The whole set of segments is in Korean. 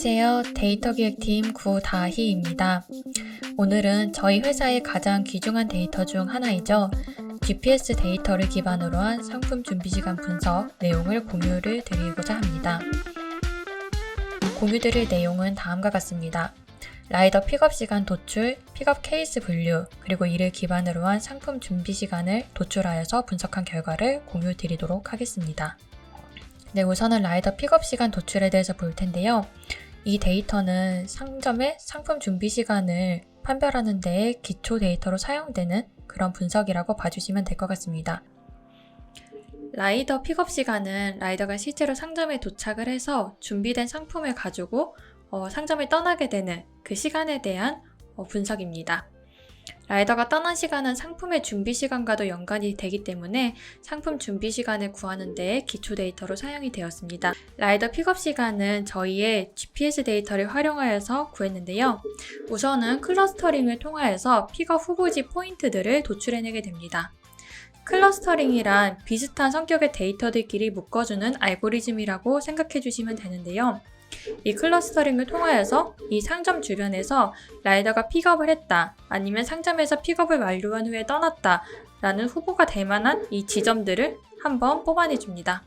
안녕하세요. 데이터 기획팀 구다희입니다. 오늘은 저희 회사의 가장 귀중한 데이터 중 하나이죠. GPS 데이터를 기반으로 한 상품 준비시간 분석 내용을 공유를 드리고자 합니다. 공유드릴 내용은 다음과 같습니다. 라이더 픽업 시간 도출, 픽업 케이스 분류, 그리고 이를 기반으로 한 상품 준비 시간을 도출하여서 분석한 결과를 공유 드리도록 하겠습니다. 네, 우선은 라이더 픽업 시간 도출에 대해서 볼 텐데요. 이 데이터는 상점의 상품 준비 시간을 판별하는 데에 기초 데이터로 사용되는 그런 분석이라고 봐주시면 될 것 같습니다. 라이더 픽업 시간은 라이더가 실제로 상점에 도착을 해서 준비된 상품을 가지고 상점을 떠나게 되는 그 시간에 대한 분석입니다. 라이더가 떠난 시간은 상품의 준비 시간과도 연관이 되기 때문에 상품 준비 시간을 구하는 데 기초 데이터로 사용이 되었습니다. 라이더 픽업 시간은 저희의 GPS 데이터를 활용하여서 구했는데요. 우선은 클러스터링을 통하여서 픽업 후보지 포인트들을 도출해내게 됩니다. 클러스터링이란 비슷한 성격의 데이터들끼리 묶어주는 알고리즘이라고 생각해 주시면 되는데요. 이 클러스터링을 통하여서 이 상점 주변에서 라이더가 픽업을 했다, 아니면 상점에서 픽업을 완료한 후에 떠났다 라는 후보가 될 만한 이 지점들을 한번 뽑아내줍니다.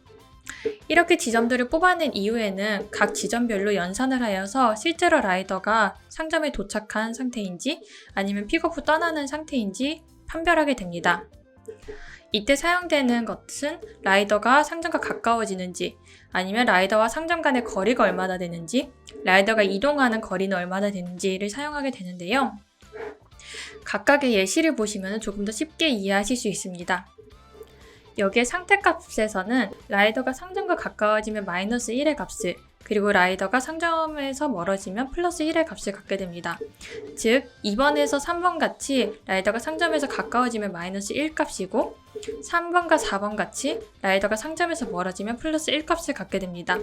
이렇게 지점들을 뽑아낸 이후에는 각 지점별로 연산을 하여서 실제로 라이더가 상점에 도착한 상태인지 아니면 픽업 후 떠나는 상태인지 판별하게 됩니다. 이때 사용되는 것은 라이더가 상점과 가까워지는지, 아니면 라이더와 상점 간의 거리가 얼마나 되는지, 라이더가 이동하는 거리는 얼마나 되는지를 사용하게 되는데요. 각각의 예시를 보시면 조금 더 쉽게 이해하실 수 있습니다. 여기에 상태값에서는 라이더가 상점과 가까워지면 마이너스 1의 값을, 그리고 라이더가 상점에서 멀어지면 플러스 1의 값을 갖게 됩니다. 즉 2번에서 3번 같이 라이더가 상점에서 가까워지면 마이너스 1 값이고, 3번과 4번 같이 라이더가 상점에서 멀어지면 플러스 1 값을 갖게 됩니다.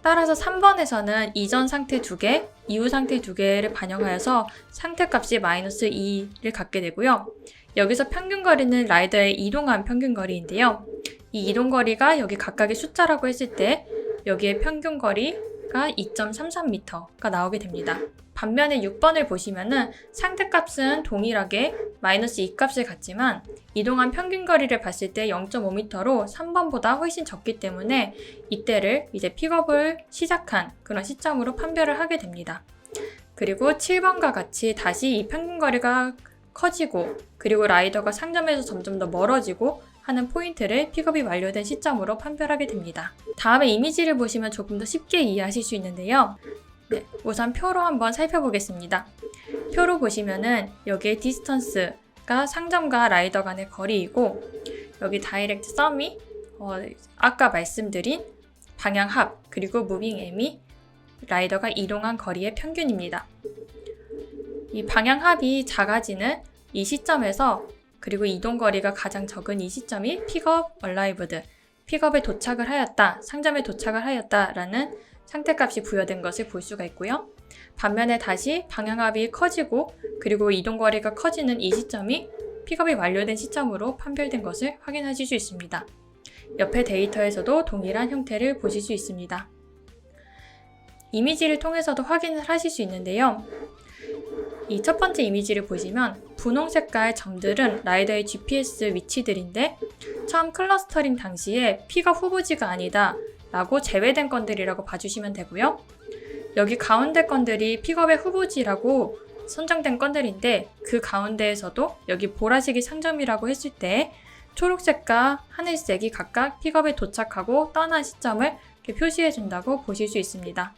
따라서 3번에서는 이전 상태 2개, 이후 상태 2개를 반영하여서 상태값이 마이너스 2를 갖게 되고요. 여기서 평균거리는 라이더의 이동한 평균거리인데요. 이 이동거리가 여기 각각의 숫자라고 했을 때 여기에 평균거리가 2.33m가 나오게 됩니다. 반면에 6번을 보시면은 상태값은 동일하게 마이너스 2값을 갖지만 이동한 평균거리를 봤을 때 0.5m로 3번보다 훨씬 적기 때문에 이때를 이제 픽업을 시작한 그런 시점으로 판별을 하게 됩니다. 그리고 7번과 같이 다시 이 평균거리가 커지고, 그리고 라이더가 상점에서 점점 더 멀어지고 하는 포인트를 픽업이 완료된 시점으로 판별하게 됩니다. 다음에 이미지를 보시면 조금 더 쉽게 이해하실 수 있는데요. 네, 우선 표로 한번 살펴보겠습니다. 표로 보시면은 여기에 디스턴스가 상점과 라이더 간의 거리이고, 여기 다이렉트 썸이 아까 말씀드린 방향 합, 그리고 무빙 M이 라이더가 이동한 거리의 평균입니다. 이 방향 합이 작아지는 이 시점에서, 그리고 이동거리가 가장 적은 이 시점이 픽업 얼라이브드, 픽업에 도착을 하였다, 상점에 도착을 하였다 라는 상태값이 부여된 것을 볼 수가 있고요. 반면에 다시 방향합이 커지고, 그리고 이동거리가 커지는 이 시점이 픽업이 완료된 시점으로 판별된 것을 확인하실 수 있습니다. 옆에 데이터에서도 동일한 형태를 보실 수 있습니다. 이미지를 통해서도 확인을 하실 수 있는데요. 이 첫 번째 이미지를 보시면 분홍 색깔 점들은 라이더의 GPS 위치들인데, 처음 클러스터링 당시에 픽업 후보지가 아니다 라고 제외된 건들이라고 봐주시면 되고요. 여기 가운데 건들이 픽업의 후보지라고 선정된 건들인데, 그 가운데에서도 여기 보라색이 상점이라고 했을 때 초록색과 하늘색이 각각 픽업에 도착하고 떠난 시점을 이렇게 표시해 준다고 보실 수 있습니다.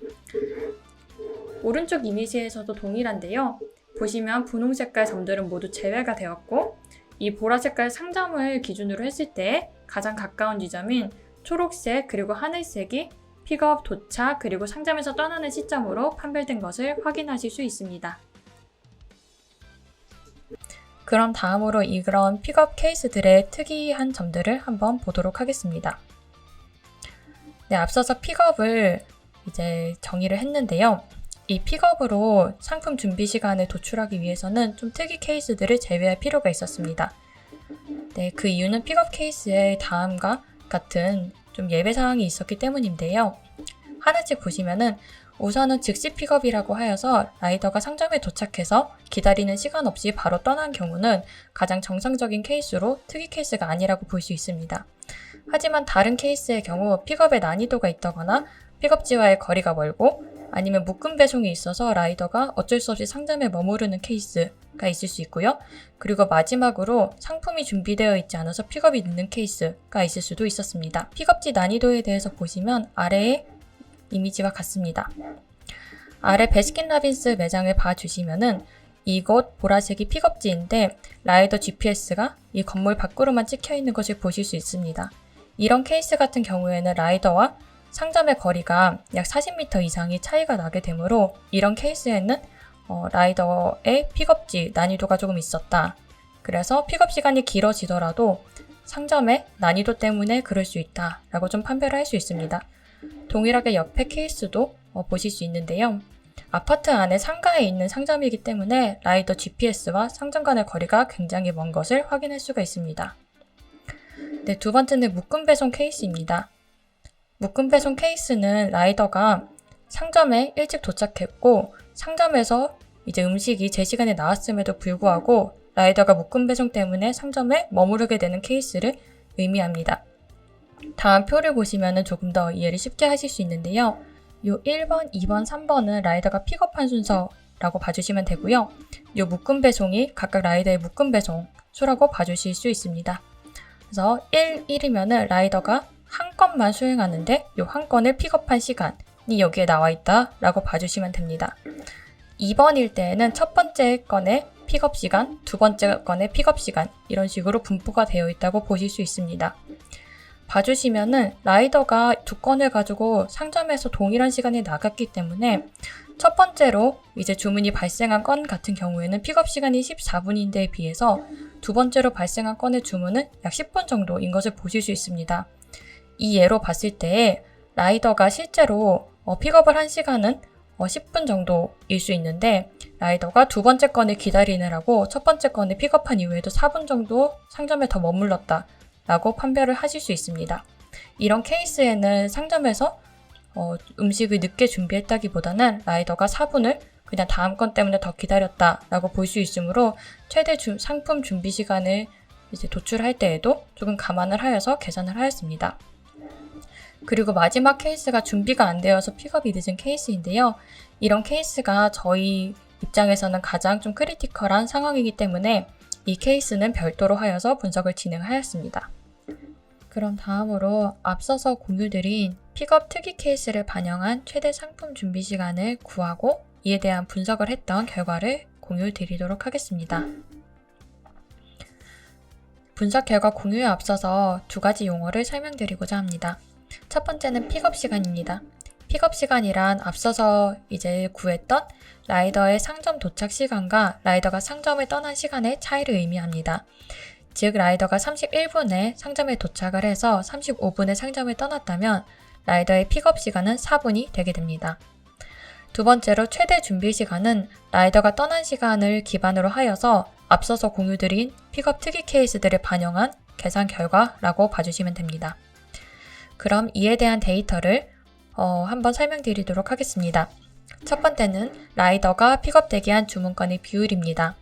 오른쪽 이미지에서도 동일한데요. 보시면 분홍 색깔 점들은 모두 제외가 되었고, 이 보라색깔 상점을 기준으로 했을 때 가장 가까운 지점인 초록색 그리고 하늘색이 픽업, 도착, 그리고 상점에서 떠나는 시점으로 판별된 것을 확인하실 수 있습니다. 그럼 다음으로 이런 픽업 케이스들의 특이한 점들을 한번 보도록 하겠습니다. 네, 앞서서 픽업을 이제 정의를 했는데요. 이 픽업으로 상품 준비 시간을 도출하기 위해서는 좀 특이 케이스들을 제외할 필요가 있었습니다. 네, 그 이유는 픽업 케이스에 다음과 같은 좀 예외 사항이 있었기 때문인데요. 하나씩 보시면은 우선은 즉시 픽업이라고 하여서 라이더가 상점에 도착해서 기다리는 시간 없이 바로 떠난 경우는 가장 정상적인 케이스로 특이 케이스가 아니라고 볼 수 있습니다. 하지만 다른 케이스의 경우 픽업에 난이도가 있다거나 픽업지와의 거리가 멀고 아니면 묶음 배송이 있어서 라이더가 어쩔 수 없이 상점에 머무르는 케이스가 있을 수 있고요. 그리고 마지막으로 상품이 준비되어 있지 않아서 픽업이 늦는 케이스가 있을 수도 있었습니다. 픽업지 난이도에 대해서 보시면 아래의 이미지와 같습니다. 아래 베스킨라빈스 매장을 봐주시면은 이곳 보라색이 픽업지인데 라이더 GPS가 이 건물 밖으로만 찍혀 있는 것을 보실 수 있습니다. 이런 케이스 같은 경우에는 라이더와 상점의 거리가 약 40m 이상이 차이가 나게 되므로 이런 케이스에는 라이더의 픽업지 난이도가 조금 있었다. 그래서 픽업 시간이 길어지더라도 상점의 난이도 때문에 그럴 수 있다 라고 좀 판별을 할 수 있습니다. 동일하게 옆에 케이스도 보실 수 있는데요. 아파트 안에 상가에 있는 상점이기 때문에 라이더 GPS와 상점 간의 거리가 굉장히 먼 것을 확인할 수가 있습니다. 네, 두 번째는 묶음 배송 케이스입니다. 묶음 배송 케이스는 라이더가 상점에 일찍 도착했고 상점에서 이제 음식이 제 시간에 나왔음에도 불구하고 라이더가 묶음 배송 때문에 상점에 머무르게 되는 케이스를 의미합니다. 다음 표를 보시면 조금 더 이해를 쉽게 하실 수 있는데요. 요 1번, 2번, 3번은 라이더가 픽업한 순서라고 봐주시면 되고요. 요 묶음 배송이 각각 라이더의 묶음 배송 수라고 봐주실 수 있습니다. 그래서 1이면은 라이더가 한 건만 수행하는데 요 한 건을 픽업한 시간이 여기에 나와 있다라고 봐주시면 됩니다. 2번일 때에는 첫 번째 건의 픽업 시간, 두 번째 건의 픽업 시간 이런 식으로 분포가 되어 있다고 보실 수 있습니다. 봐주시면은 라이더가 두 건을 가지고 상점에서 동일한 시간에 나갔기 때문에 첫 번째로 이제 주문이 발생한 건 같은 경우에는 픽업 시간이 14분인데에 비해서 두 번째로 발생한 건의 주문은 약 10분 정도인 것을 보실 수 있습니다. 이 예로 봤을 때 라이더가 실제로 픽업을 한 시간은 10분 정도일 수 있는데 라이더가 두 번째 건을 기다리느라고 첫 번째 건을 픽업한 이후에도 4분 정도 상점에 더 머물렀다 라고 판별을 하실 수 있습니다. 이런 케이스에는 상점에서 음식을 늦게 준비했다기보다는 라이더가 4분을 그냥 다음 건 때문에 더 기다렸다 라고 볼 수 있으므로 최대 상품 준비 시간을 이제 도출할 때에도 조금 감안을 하여서 계산을 하였습니다. 그리고 마지막 케이스가 준비가 안 되어서 픽업이 늦은 케이스인데요. 이런 케이스가 저희 입장에서는 가장 좀 크리티컬한 상황이기 때문에 이 케이스는 별도로 하여서 분석을 진행하였습니다. 그럼 다음으로 앞서서 공유드린 픽업 특이 케이스를 반영한 최대 상품 준비 시간을 구하고 이에 대한 분석을 했던 결과를 공유드리도록 하겠습니다. 분석 결과 공유에 앞서서 두 가지 용어를 설명드리고자 합니다. 첫 번째는 픽업 시간입니다. 픽업 시간이란 앞서서 이제 구했던 라이더의 상점 도착 시간과 라이더가 상점을 떠난 시간의 차이를 의미합니다. 즉 라이더가 31분에 상점에 도착을 해서 35분에 상점을 떠났다면 라이더의 픽업 시간은 4분이 되게 됩니다. 두 번째로 최대 준비 시간은 라이더가 떠난 시간을 기반으로 하여서 앞서서 공유드린 픽업 특이 케이스들을 반영한 계산 결과라고 봐주시면 됩니다. 그럼 이에 대한 데이터를 한번 설명드리도록 하겠습니다. 첫 번째는 라이더가 픽업 대기한 주문건의 비율입니다.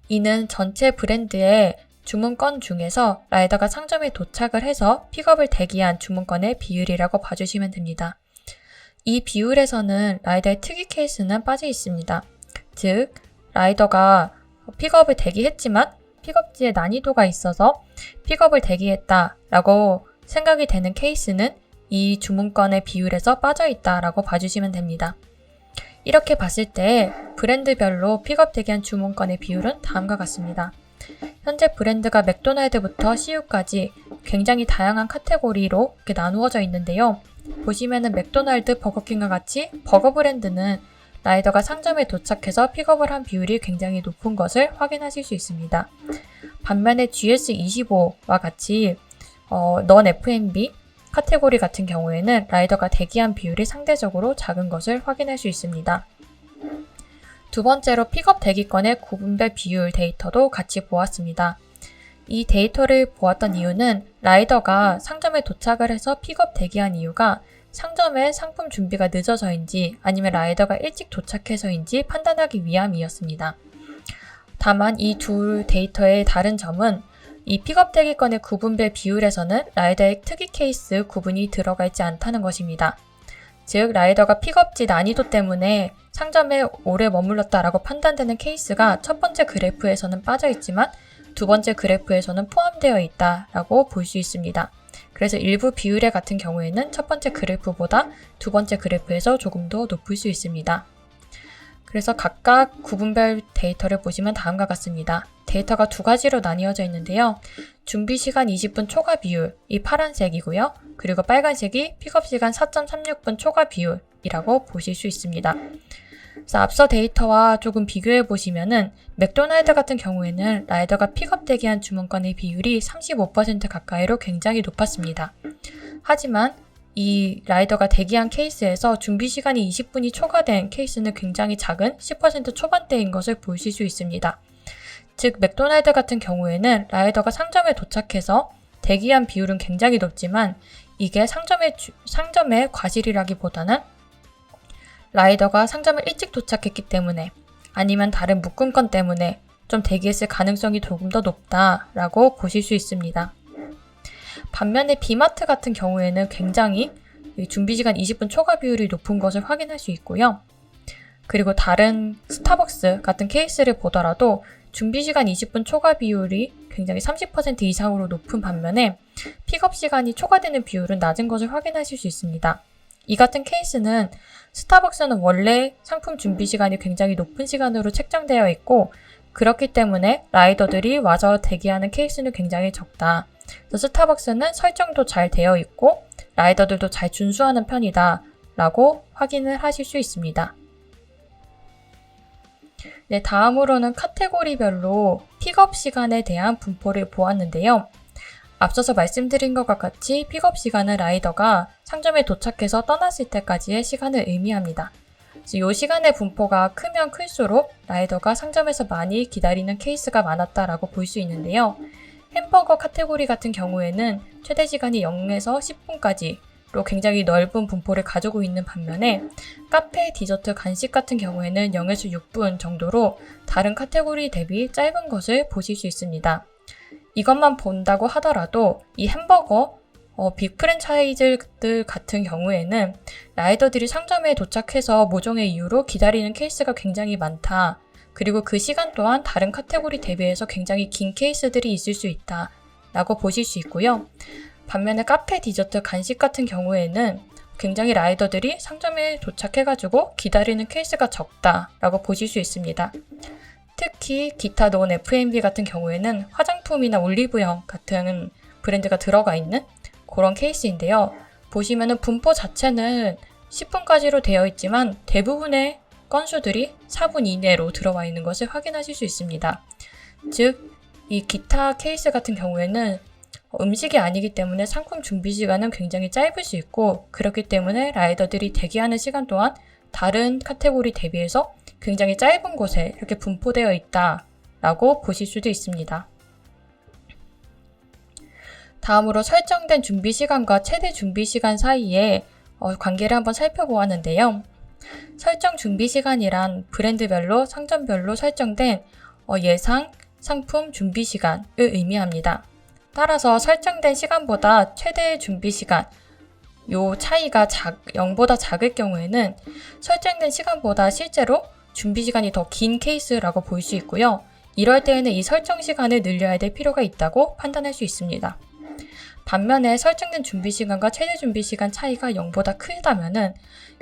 이는 전체 브랜드의 주문건 중에서 라이더가 상점에 도착을 해서 픽업을 대기한 주문건의 비율이라고 봐주시면 됩니다. 이 비율에서는 라이더의 특이 케이스는 빠져 있습니다. 즉, 라이더가 픽업을 대기했지만 픽업지에 난이도가 있어서 픽업을 대기했다라고 생각이 되는 케이스는 이 주문건의 비율에서 빠져 있다라고 봐주시면 됩니다. 이렇게 봤을 때 브랜드별로 픽업 대기한 주문건의 비율은 다음과 같습니다. 현재 브랜드가 맥도날드부터 CU까지 굉장히 다양한 카테고리로 이렇게 나누어져 있는데요. 보시면은 맥도날드, 버거킹과 같이 버거 브랜드는 라이더가 상점에 도착해서 픽업을 한 비율이 굉장히 높은 것을 확인하실 수 있습니다. 반면에 GS25와 같이 넌 F&B 카테고리 같은 경우에는 라이더가 대기한 비율이 상대적으로 작은 것을 확인할 수 있습니다. 두 번째로 픽업 대기권의 구분별 비율 데이터도 같이 보았습니다. 이 데이터를 보았던 이유는 라이더가 상점에 도착을 해서 픽업 대기한 이유가 상점의 상품 준비가 늦어서인지 아니면 라이더가 일찍 도착해서인지 판단하기 위함이었습니다. 다만 이 두 데이터의 다른 점은 이 픽업 대기권의 구분별 비율에서는 라이더의 특이 케이스 구분이 들어가 있지 않다는 것입니다. 즉, 라이더가 픽업지 난이도 때문에 상점에 오래 머물렀다라고 판단되는 케이스가 첫 번째 그래프에서는 빠져 있지만 두 번째 그래프에서는 포함되어 있다라고 볼 수 있습니다. 그래서 일부 비율의 같은 경우에는 첫 번째 그래프보다 두 번째 그래프에서 조금 더 높을 수 있습니다. 그래서 각각 구분별 데이터를 보시면 다음과 같습니다. 데이터가 두 가지로 나뉘어져 있는데요. 준비시간 20분 초과 비율, 이 파란색이고요. 그리고 빨간색이 픽업시간 4.36분 초과 비율이라고 보실 수 있습니다. 그래서 앞서 데이터와 조금 비교해 보시면은 맥도날드 같은 경우에는 라이더가 픽업 대기한 주문건의 비율이 35% 가까이로 굉장히 높았습니다. 하지만 이 라이더가 대기한 케이스에서 준비시간이 20분이 초과된 케이스는 굉장히 작은 10% 초반대인 것을 보실 수 있습니다. 즉, 맥도날드 같은 경우에는 라이더가 상점에 도착해서 대기한 비율은 굉장히 높지만 이게 상점의 과실이라기보다는 라이더가 상점을 일찍 도착했기 때문에 아니면 다른 묶음건 때문에 좀 대기했을 가능성이 조금 더 높다라고 보실 수 있습니다. 반면에 비마트 같은 경우에는 굉장히 준비시간 20분 초과 비율이 높은 것을 확인할 수 있고요. 그리고 다른 스타벅스 같은 케이스를 보더라도 준비시간 20분 초과 비율이 굉장히 30% 이상으로 높은 반면에 픽업시간이 초과되는 비율은 낮은 것을 확인하실 수 있습니다. 이 같은 케이스는 스타벅스는 원래 상품 준비시간이 굉장히 높은 시간으로 책정되어 있고 그렇기 때문에 라이더들이 와서 대기하는 케이스는 굉장히 적다. 그래서 스타벅스는 설정도 잘 되어 있고 라이더들도 잘 준수하는 편이다 라고 확인을 하실 수 있습니다. 네, 다음으로는 카테고리별로 픽업 시간에 대한 분포를 보았는데요. 앞서서 말씀드린 것과 같이 픽업 시간은 라이더가 상점에 도착해서 떠났을 때까지의 시간을 의미합니다. 이 시간의 분포가 크면 클수록 라이더가 상점에서 많이 기다리는 케이스가 많았다라고 볼 수 있는데요. 햄버거 카테고리 같은 경우에는 최대 시간이 0에서 10분까지로 굉장히 넓은 분포를 가지고 있는 반면에 카페, 디저트, 간식 같은 경우에는 0에서 6분 정도로 다른 카테고리 대비 짧은 것을 보실 수 있습니다. 이것만 본다고 하더라도 이 햄버거, 빅 프랜차이즈들 같은 경우에는 라이더들이 상점에 도착해서 모종의 이유로 기다리는 케이스가 굉장히 많다. 그리고 그 시간 또한 다른 카테고리 대비해서 굉장히 긴 케이스들이 있을 수 있다 라고 보실 수 있고요. 반면에 카페, 디저트, 간식 같은 경우에는 굉장히 라이더들이 상점에 도착해가지고 기다리는 케이스가 적다 라고 보실 수 있습니다. 특히 기타 논 F&B 같은 경우에는 화장품이나 올리브영 같은 브랜드가 들어가 있는 그런 케이스인데요. 보시면은 분포 자체는 10분까지로 되어 있지만 대부분의 건수들이 4분 이내로 들어와 있는 것을 확인하실 수 있습니다. 즉, 이 기타 케이스 같은 경우에는 음식이 아니기 때문에 상품 준비 시간은 굉장히 짧을 수 있고 그렇기 때문에 라이더들이 대기하는 시간 또한 다른 카테고리 대비해서 굉장히 짧은 곳에 이렇게 분포되어 있다라고 보실 수도 있습니다. 다음으로 설정된 준비 시간과 최대 준비 시간 사이의 관계를 한번 살펴보았는데요. 설정 준비 시간이란 브랜드별로 상점별로 설정된 예상 상품 준비 시간을 의미합니다. 따라서 설정된 시간보다 최대 준비 시간, 요 차이가 0보다 작을 경우에는 설정된 시간보다 실제로 준비 시간이 더 긴 케이스라고 볼 수 있고요. 이럴 때에는 이 설정 시간을 늘려야 될 필요가 있다고 판단할 수 있습니다. 반면에 설정된 준비 시간과 최대 준비 시간 차이가 0보다 크다면은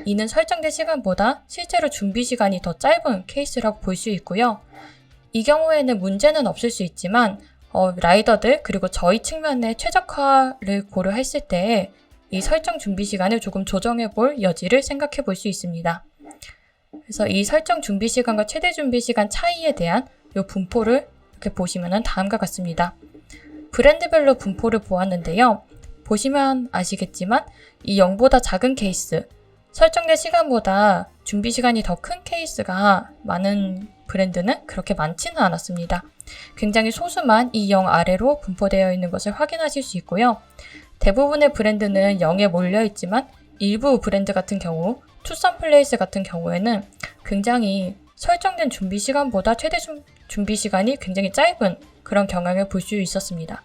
이는 설정된 시간보다 실제로 준비 시간이 더 짧은 케이스라고 볼 수 있고요. 이 경우에는 문제는 없을 수 있지만 라이더들 그리고 저희 측면의 최적화를 고려했을 때 이 설정 준비 시간을 조금 조정해 볼 여지를 생각해 볼 수 있습니다. 그래서 이 설정 준비 시간과 최대 준비 시간 차이에 대한 이 분포를 이렇게 보시면 다음과 같습니다. 브랜드별로 분포를 보았는데요. 보시면 아시겠지만 이 0보다 작은 케이스, 설정된 시간보다 준비 시간이 더 큰 케이스가 많은 브랜드는 그렇게 많지는 않았습니다. 굉장히 소수만 이 0 아래로 분포되어 있는 것을 확인하실 수 있고요. 대부분의 브랜드는 0에 몰려있지만 일부 브랜드 같은 경우, 투썸플레이스 같은 경우에는 굉장히 설정된 준비 시간보다 최대 준비 시간이 굉장히 짧은 그런 경향을 볼 수 있었습니다.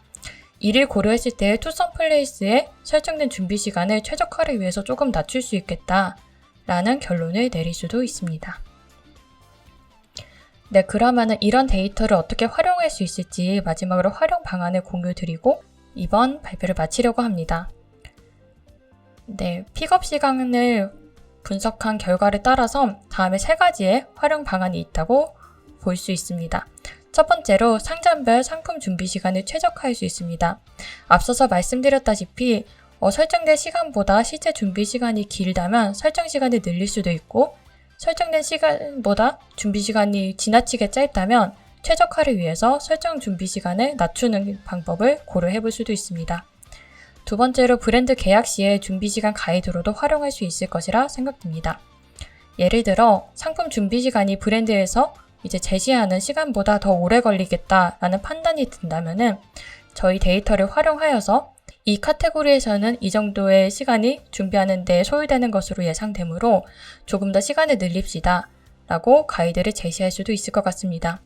이를 고려했을 때 투썸플레이스의 설정된 준비 시간을 최적화를 위해서 조금 낮출 수 있겠다라는 결론을 내릴 수도 있습니다. 네, 그러면은 이런 데이터를 어떻게 활용할 수 있을지 마지막으로 활용 방안을 공유드리고 이번 발표를 마치려고 합니다. 네, 픽업 시간을 분석한 결과를 따라서 다음에 3가지의 활용 방안이 있다고 볼 수 있습니다. 첫 번째로 상점별 상품 준비 시간을 최적화할 수 있습니다. 앞서서 말씀드렸다시피 설정된 시간보다 실제 준비 시간이 길다면 설정 시간을 늘릴 수도 있고 설정된 시간보다 준비 시간이 지나치게 짧다면 최적화를 위해서 설정 준비 시간을 낮추는 방법을 고려해 볼 수도 있습니다. 두 번째로 브랜드 계약 시의 준비 시간 가이드로도 활용할 수 있을 것이라 생각됩니다. 예를 들어 상품 준비 시간이 브랜드에서 이제 제시하는 시간보다 더 오래 걸리겠다라는 판단이 든다면은 저희 데이터를 활용하여서 이 카테고리에서는 이 정도의 시간이 준비하는 데 소요되는 것으로 예상되므로 조금 더 시간을 늘립시다 라고 가이드를 제시할 수도 있을 것 같습니다.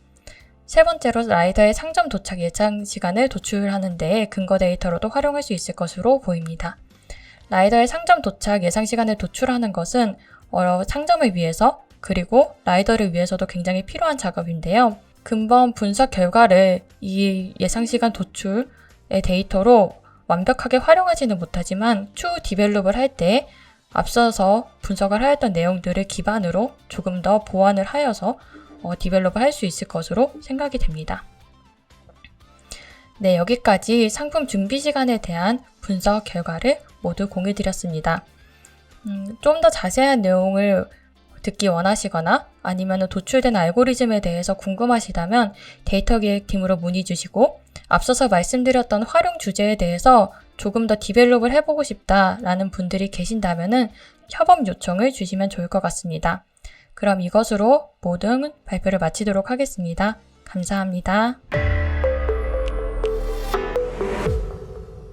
세 번째로 라이더의 상점 도착 예상 시간을 도출하는 데 근거 데이터로도 활용할 수 있을 것으로 보입니다. 라이더의 상점 도착 예상 시간을 도출하는 것은 상점을 위해서 그리고 라이더를 위해서도 굉장히 필요한 작업인데요. 근본 분석 결과를 이 예상시간 도출의 데이터로 완벽하게 활용하지는 못하지만 추후 디벨롭을 할 때 앞서서 분석을 하였던 내용들을 기반으로 조금 더 보완을 하여서 디벨롭을 할 수 있을 것으로 생각이 됩니다. 네, 여기까지 상품 준비 시간에 대한 분석 결과를 모두 공유드렸습니다. 좀 더 자세한 내용을 듣기 원하시거나 아니면 도출된 알고리즘에 대해서 궁금하시다면 데이터 기획팀으로 문의 주시고 앞서서 말씀드렸던 활용 주제에 대해서 조금 더 디벨롭을 해보고 싶다라는 분들이 계신다면 협업 요청을 주시면 좋을 것 같습니다. 그럼 이것으로 모든 발표를 마치도록 하겠습니다. 감사합니다.